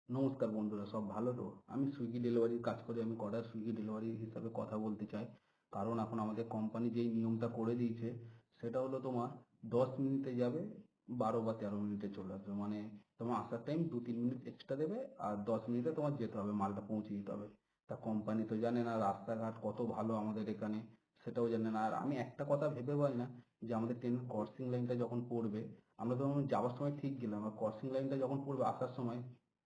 নমস্কার বন্ধুরা, সব ভালো তো? আমি সুইগি ডেলিভারির কাজ করি। আমি কডার সুইগি ডেলিভারি হিসাবে কথা বলতে চাই। কারণ এখন আমাদের কোম্পানি যেই নিয়মটা করে দিয়েছে সেটা হলো তোমার 10 মিনিটে যাবে, 12 বা 13 মিনিটে চলে আসবে। মানে তোমার আসার টাইম 2-3 মিনিট এক্সট্রা দেবে, আর 10 মিনিটে তোমার যেতে হবে, মালটা পৌঁছে দিতে হবে। তা কোম্পানি তো জানে না রাস্তাঘাট কত ভালো আমাদের এখানে, সেটাও জানে না। আর আমি একটা কথা ভেবে পাই না যে আমাদের ট্রেনের ক্রসিং লাইনটা যখন পড়বে, আমরা তো যাওয়ার সময় ঠিক গেলাম, আর ক্রসিং লাইনটা যখন পড়বে আসার সময়,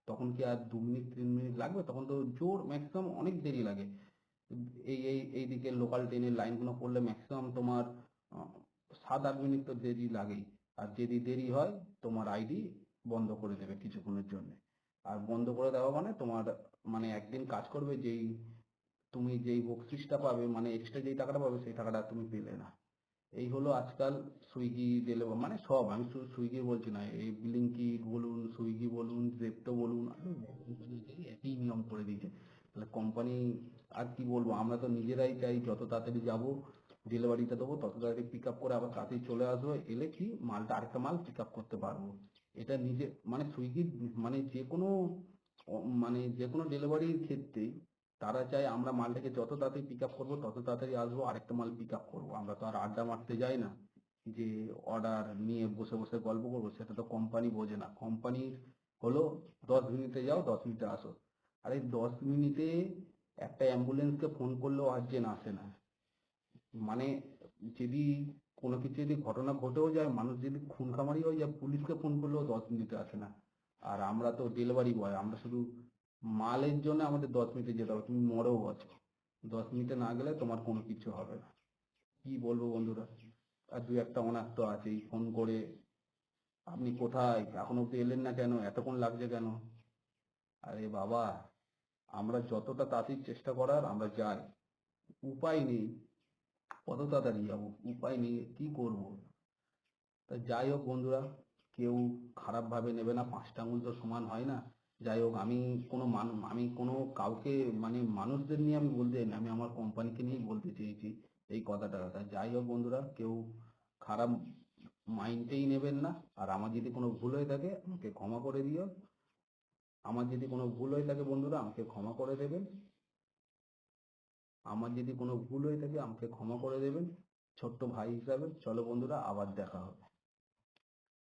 তখন কি আর 2 মিনিট 3 মিনিট লাগবে? তখন তো জোর ম্যাক্সিমাম অনেক দেরি লাগে। এইদিকে লোকাল ট্রেনের লাইনগুলো পড়লে ম্যাক্সিমাম তোমার 7-8 মিনিট তো দেরি লাগেই। আর যদি দেরি হয়, তোমার আইডি বন্ধ করে দেবে কিছুক্ষণের জন্য। আর বন্ধ করে দেওয়া মানে তোমার, মানে একদিন কাজ করবে, তুমি যেই বকশিসটা পাবে, মানে এক্সট্রা যেই টাকাটা পাবে, সেই টাকাটা তুমি পেলে না। এই হলো আজকাল সুইগি ডেলিভারি, মানে সব, আমি শুধু সুইগি বলছি না, এই ব্লিঙ্কিট বলুন, সুইগি বলুন, জেপ্টো বলুন, আরো কোম্পানি একই নিয়ম করে দিয়েছে। তাহলে কোম্পানি আর কি বলবো, আমরা তো নিজেরাই চাই যত তাড়াতাড়ি যাব, ডেলিভারিটা দেবো, তত তাড়াতাড়ি পিক আপ করে আবার তাড়াতাড়ি চলে আসবো, এলে কি মালটা, আরেকটা মাল পিক আপ করতে পারবো। এটা নিজে, মানে সুইগি, মানে মানে যে কোনো ডেলিভারির ক্ষেত্রেই তারা চায় আমরা মালটাকে যত তাড়াতাড়ি পিক আপ করবো, তত তাড়াতাড়ি আসবো, আরেকটা মাল পিক আপ করবো। আমরা তো আর আড্ডা মারতে যাই না যে অর্ডার নিয়ে বসে বসে গল্প করবো। সেটা তো কোম্পানি বোঝে না। কোম্পানির হলো 10 মিনিটে যাও, 10 মিনিটে আসো। আর এই 10 মিনিটে একটা অ্যাম্বুলেন্সকে ফোন করলেও আর্জেন্ট আসে না। মানে যদি কোনো কিছু, যদি ঘটনা ঘটেও যায়, মানুষ যদি খুন খামারি হয়ে যায়, পুলিশকে ফোন করলেও 10 মিনিটে আসে না। আর আমরা তো ডেলিভারি বয়, আমরা শুধু মালের জন্য আমাদের 10 মিনিটে যেতে হবে। তুমি মরেও আছো, 10 মিনিটে না গেলে তোমার কোনো কিছু হবে না। কি বলবো বন্ধুরা। আর দু একটা অনার তো আছেই, ফোন করে আপনি কোথায়, এখনো অব্দি এলেন না কেন, এতক্ষণ লাগছে কেন? আরে বাবা, আমরা যতটা তাড়াতাড়ি চেষ্টা করার আমরা যাই, উপায় নেই। কত তাড়াতাড়ি যাবো, উপায় নেই, কি করব। তা যাই হোক বন্ধুরা, কেউ খারাপ ভাবে নেবে না, 5টা আঙুল তো সমান হয় না। যাই হোক, আমি কোনো কাউকে, মানে মানুষদের নিয়ে আমি বলতে চাই না, আমি আমার কোম্পানিকে নিয়েই বলতে চেয়েছি এই কথাটা। তা যাই হোক বন্ধুরা, কেউ খারাপ মাইন্ডেই নেবেন না। আর আমার যদি কোনো ভুল হয়ে থাকে আমাকে ক্ষমা করে দিও। আমার যদি কোনো ভুল হয়ে থাকে বন্ধুরা, আমাকে ক্ষমা করে দেবেন। আমার যদি কোনো ভুল হয়ে থাকে আমাকে ক্ষমা করে দেবেন, ছোট্ট ভাই হিসাবে। চলো বন্ধুরা, আবার দেখা হবে।